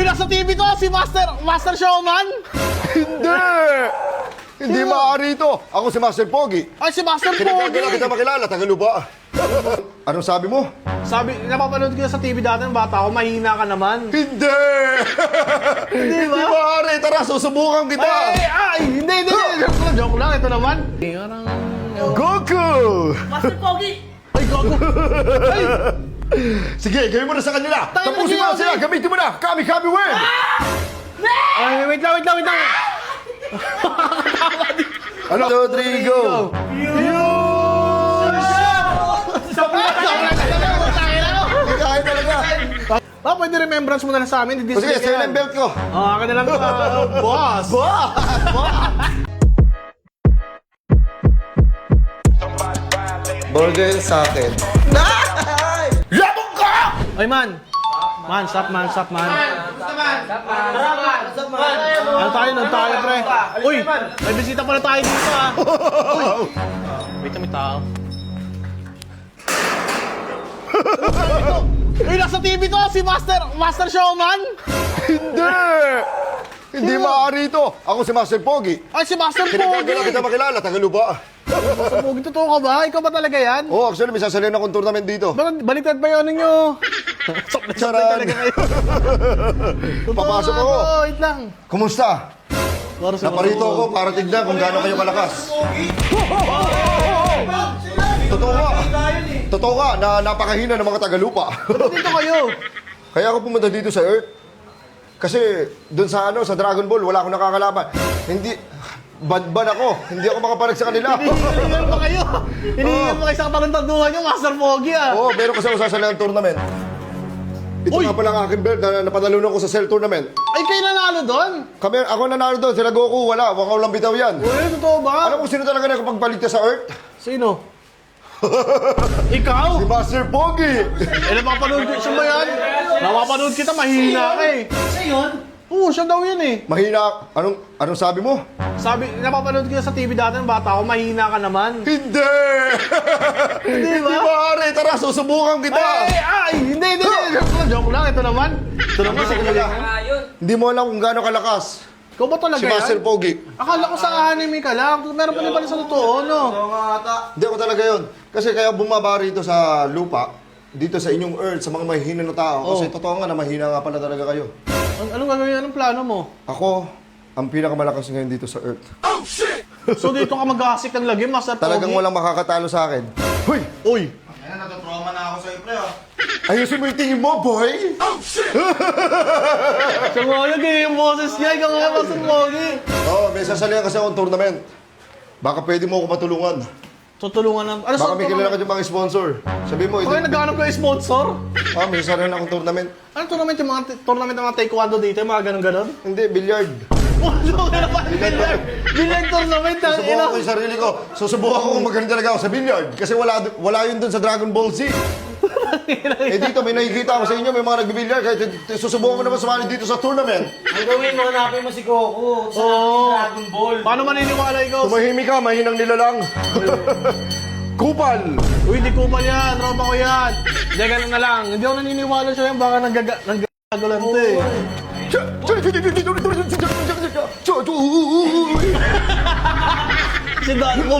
Nasa TV to, si Master Showman. Hindi maaari ito. Ako si Master Pogi. Ay, si Master Kinagagala Pogi. kita makilala, Tagalupa. Anong sabi mo? Sabi, napapanood ko sa TV dati ng bata ako, mahina ka naman. Hindi! Hindi maaari. Tara, susubukan kita. Hindi. Joke lang, ito naman. Goku! Master Pogi! Ay, gago. Ay, Sige, gawin mo na sa kanila. Tayo Tapusin mo na na sila. Gamitin mo na. Kami win! ay, wait lang. Ano? 2, 3, go! Kaya talaga. Pwede remembrance mo na lang sa amin. O sige, sa'yo na yung belt ko. Akin na lang, boss. Burger sa akin. Labog ka! Ay, man. Stop, man. Ano tayo, pre? Uy, may bisita pala tayo dito, ah. Uy. Wait, may tao. Nasa TV to, si Master Showman. Hindi maaari ito. Ako si Master Pogi. Ay, si Master Kinagagala Pogi. kita makilala, Tagalupa. Master Pogi, totoo ka ba? Ikaw ba talaga yan? Oo, actually, may sasalihan akong tournament dito. Bakit baliktad pa yun ninyo? Charan! Papasok ako. Wait lang. Kumusta? Naparito ako para tignan kung gaano kayo kalakas. Totoo ka na napakahina ng mga Tagalupa. Dito kayo. Kaya ako pumunta dito sa Earth. Kasi doon sa Dragon Ball, wala akong nakakalaban. Hindi, bad ako. Hindi ako makapalag sa kanila. Hinihingan pa kayo. Hinihingan pa kayo sa katanuntaduhan nyo, Master Pogi, ah. Oo, meron kasi ako sasalihan ng tournament. Ito Uy! nga pala ang aking belt na napanalunan ko sa Cell Tournament. Ay, kayo nanalo doon? Ako nanalo doon, sila Goku, wala. Wakaw lang bitaw yan. Uy, totoo ba? Alam mo sino talaga nakapagpaligtas sa Earth? Sino? Ikaw? Si Master Pogi! Napapanood siya ba yan? Napapanood kita, mahina ka eh. Siya yun? Oo, siya daw yan eh. Mahina. Anong sabi mo? Sabi, napapanood kita sa TV dati ng bata ako, mahina ka naman. Hindi! Hindi maaari. Tara, susubukan kita. Hindi. Joke lang, ito naman. Ito naman, sige lang. Hindi mo alam kung gaano kalakas. Ikaw ba talaga Si Master yan? Pogi. Akala ko sa anime ka lang. Meron pa din pala sa totoo, no? Hindi ako talaga yun. Kasi kaya bumaba rito sa lupa, dito sa inyong Earth, sa mga mahihina na tao. Kasi totoo nga na mahina nga pala talaga kayo. Anong gagawin? Anong plano mo? Ako, ang pinakamalakas ngayon dito sa Earth. So dito ka mag-aasik ng lagi, Master Pogi? Talagang walang makakatalo sa akin. Hoy! Uy! Ayan, natutrauma na ako sa pre, oh. Ayusin mo yung tingin mo, boy! Siya nga yun, ganyan yung boses niya. Ikaw nga, Master Pogi. Oo, may sasalihan kasi akong tournament. Baka pwede mo ako matulungan. Tutulungan ng... Ano Baka may kilala ka dyan mga sponsor. Sabi mo, Okay, naghanap ko yung sponsor. may sasalihan akong tournament. Ano tournament yung mga tournament ng mga taekwondo dito? Yung mga ganun-ganon? Hindi, billiard. Billiard tournament. Susubukan ko yung sarili ko. Susubukan ko kung magaling talaga ako sa billiard. Kasi wala yun dun sa Dragon Ball Z. Dito, may nakikita ako sa inyo, may mga nag-billiard. Kaya susubukan ko naman sumali dito sa tournament. Ang gawin mo, hanapin mo si Goku sa Dragon Ball. Paano maniniwala ikaw? Tumahimik ka, mahinang nilalang. Kupal! Uy, di ko pa yan. Tropa ko yan. Hindi, ganun na lang. Hindi ako naniniwala siya yan. Baka nanggagagulante.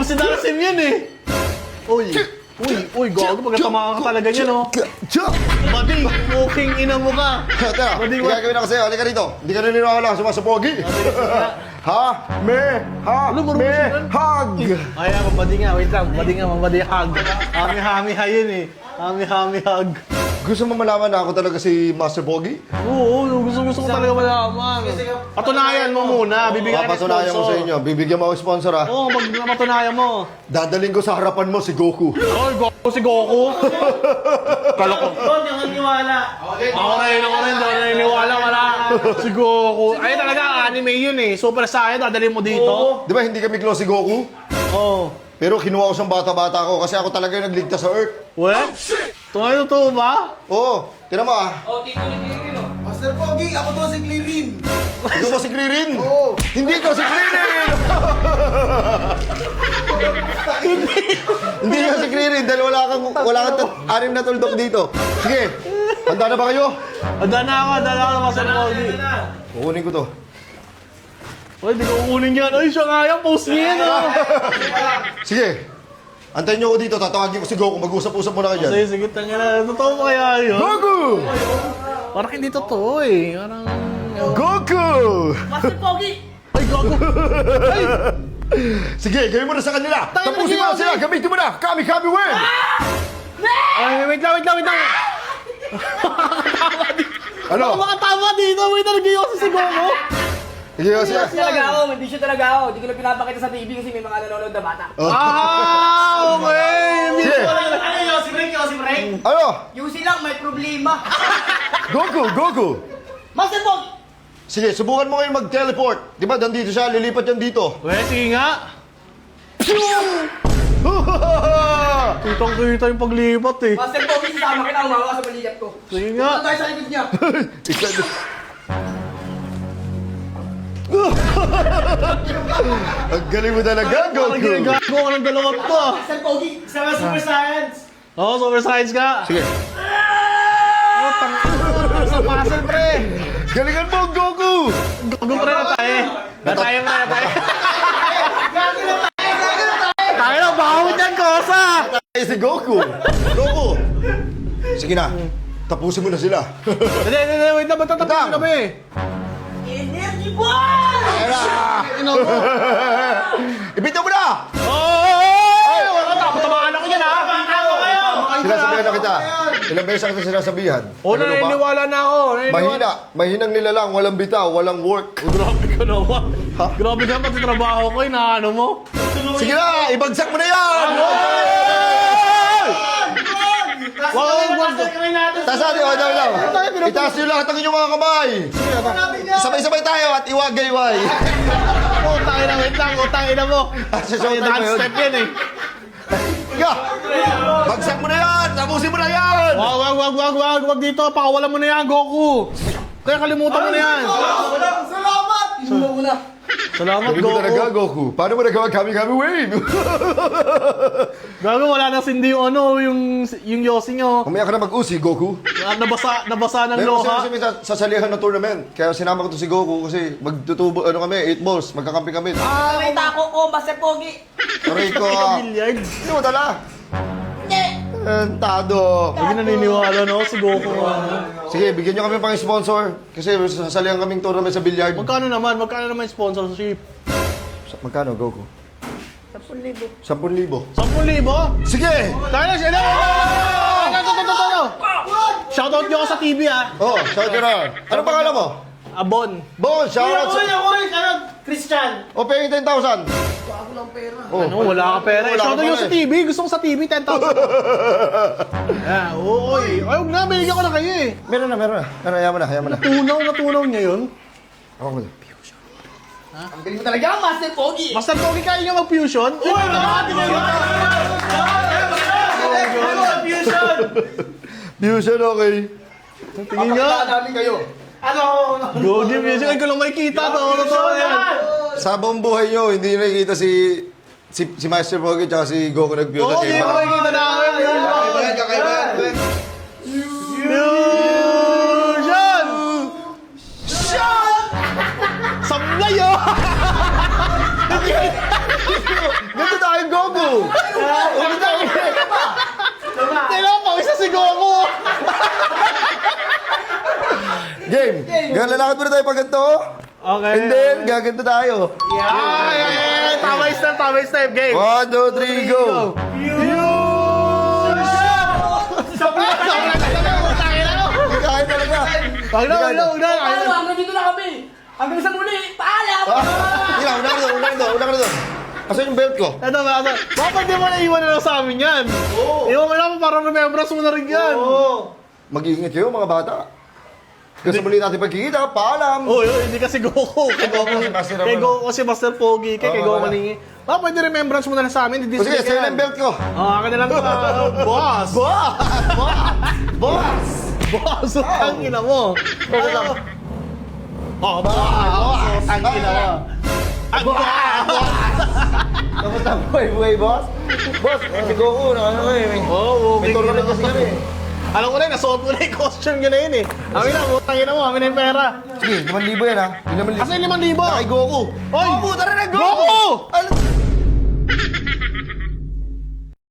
Si Darasim yan eh. Uy, gago. Pagkatama ka talaga niya, no? Bading, muking ina mo ka. Tara, Bading, gagawin ako sa'yo. Halika rito. Hindi ka naniniwala sa mga Pogi. Hug! Ay, mabadi nga. Wait lang. Mabadi hug. Hami-hami yun eh. Hami-hami hug. Gusto mo malaman na ako talaga si Master Pogi? Oo, gusto ko talaga malaman. Patunayan mo muna. Bibigyan ka ng Papatunayan ko sa sponsor. inyo. Bibigyan mo ako sponsor ha. Oo, patunayan mo. Dadaling ko sa harapan mo si Goku. Ay, Goku si Goku. Kala ko. Doon, yung naniwala. Ako rin. Naniniwala wala. Si Goku. Ay, talaga, anime yun eh. Super Saiyan, dadalhin mo dito. Di ba hindi kami close si Goku? Oo. Pero kinuha ko siyang bata-bata ko kasi ako talaga yung nagligtas sa Earth. What? Totoo ba? Oo, tinan mo ah. Tito ni Kirino. Master Pogi, ako to si Klirin. Ikaw ba si Klirin? Oo. Hindi ka si Klirin! Hindi ka si Klirin dahil wala kang anim na tuldok dito. Sige, handa na ba kayo? Handa na ako ng Master Pogi. Kukunin ko to. Uy, di ko kukunin yan. Ay, siya nga yan. Post niya yan, oh. Sige. Antayin nyo ako dito. Tatawagin ko si Goku. Mag-usap-usap muna kayo dyan. Sige, tanga na. Totoo ba kaya yun? Goku! Parang hindi totoo eh. Parang... Goku! Master Pogi! Ay, gago. Ay! Sige, gawin mo na sa kanila. Tapusin mo na sila. Gamitin mo na. Kami win! Ay, wait lang. Ano? Makatama dito. Wait, nag-iyosa si Goku. Sige, sige. Hindi siya talaga ako. Hindi ko na pinapakita sa TV kasi may mga nanonood na bata. Ah, okay. Sige. Ano Yossi Break? Ano? Yusi lang, may problema. Goku! Master Pogi! Sige, subukan mo ngayon mag-teleport. Di ba, nandito siya. Lilipat yan dito. Well, sige nga. Kitang-kita yung paglipat eh. Master Pogi, sasama kita umawa sa balikat ko. Sige Punta nga. tayo sa likod niya. Ang galing mo talaga, Parang Goku. ginagago ka ng dalawang to ah. Master Pogi! Sama Super Science. Oo, super science ka. Sige. Oh, sa puzzle, pre. Galingan mo, Goku! Gago pre na tayo. Tayo. Tayo na, bawal dyan, kosa. Ay, si Goku! Goku! Sige na. Tapusin mo na sila. Hindi, wait lang, magtatapusin Tang. kami. Energy Ball! Ayan na! Ino mo. Ibitaw mo na! Ay! Wala, tapataan ako yan, ha? Sinasabihan na kita. Ilang beses na kita sinasabihan. Oo, naniniwala na ako. Mahinang nila lang, walang bitaw, walang work. Oh, grabe ka naman. Grabe ka, pati trabaho ko, inaano mo. Sige na, ibagsak mo na yan! Wag. Taas natin, itaas nyo lahat ang inyong mga kamay. Sabay-sabay tayo at iwagayway. Utangin na, wait lang, utangin na mo. Sa showtime ba Dance yun? step yan eh. Ga! Bagsak mo na yan! Tapusin mo na yan! Wag dito, pakawalan mo na yan, Goku. Kaya kalimutan mo na yan. Salamat! Inulo ko na. Salamat, Sabi ko talaga, Goku. Goku. Paano mo nagawa kami wave? Gago, wala na sindi yung ano, yung Yossi nyo. Kumaya ka na mag-usi, Goku. Nabasa ng Meron loha. kasi may sasalihan na tournament. Kaya sinama ko to si Goku kasi magtutubo, kami, 8 balls. Magkakampi kami. May tako ko, Master Pogi! Aray ko, Billiard. hindi mo dala. Hindi! Tado. Hindi naniniwala na ako si Goku. Sige, bigyan nyo kami pang sponsor. Kasi sasalihan kaming tournament sa billiard. Magkano naman yung sponsorship? Magkano, Goku? 10,000. 10,000. 10,000? Sige! Tayo na siya! Shoutout nyo ako sa TV ah. Oh, shout you na. Ano pangalan mo? Abon. Bon, shout out sa... Christian. O, paying 10,000. Oh. Ano, wala ka pera. Wala ka Shoutout nyo pera sa TV. Gusto ko sa TV, 10,000. Oy. Ay, huwag na. Binigyan ko na kayo eh. Meron na. Ano, hayaan mo na. Natunaw niya yun. Ako mo na. Ang galing mo talaga, Master Pogi! Master Pogi, kaya nyo mag-fusion? Uy, Fusion, okay. tingin nga. Namin kayo. Gogi fusion. Ay, ko lang makikita to. Totoo yan. Sa buong buhay nyo, hindi nyo nakikita si Master Pogi at si Goku nag-fusion. Oo, hindi ko makikita namin. Kakaiba. Fusion! Sablay oh! Ganito tayo, Goku! Kailangan pa isa si Goku! Game! Galalakad mo na tayo pag ganito. Okay. And then, gaganto tayo. Yeah! Tama yung step. Game. 1, 2, 3, go! Kahit talaga. Wag na. Ano, hanggang dito na kami! Hanggang sa muli, paalam! Una ka na doon. Asan yung belt ko? Ito ba? Bakit di mo naiwan na lang sa amin yan? Iwan mo lang para remembrance mo na rin yan. Mag-iingat kayo, mga bata. Kasi muli natin pagkikita, paalam. Hindi kasi Goku. Kay Goku si Master Pogi. Kay Goku malingi. Pwede remembrance mo na lang sa amin. O sige, sa'yo lang yung belt ko. Akin na lang boss. Boss, ang ina mo. Boss, ang ina mo. Kamusta buhay, boss? Boss, si Goku, ano eh. Oo, May tournament kasi kami. Alam ko na, nasuot mo na yung costume nyo na yun eh. Amin na, utangin na mo, amin na yung pera. Sige, 5,000 yan ha. 5,000. Kasi 5,000. Kay Goku. Oy! Goku, tara na, Goku! Goku!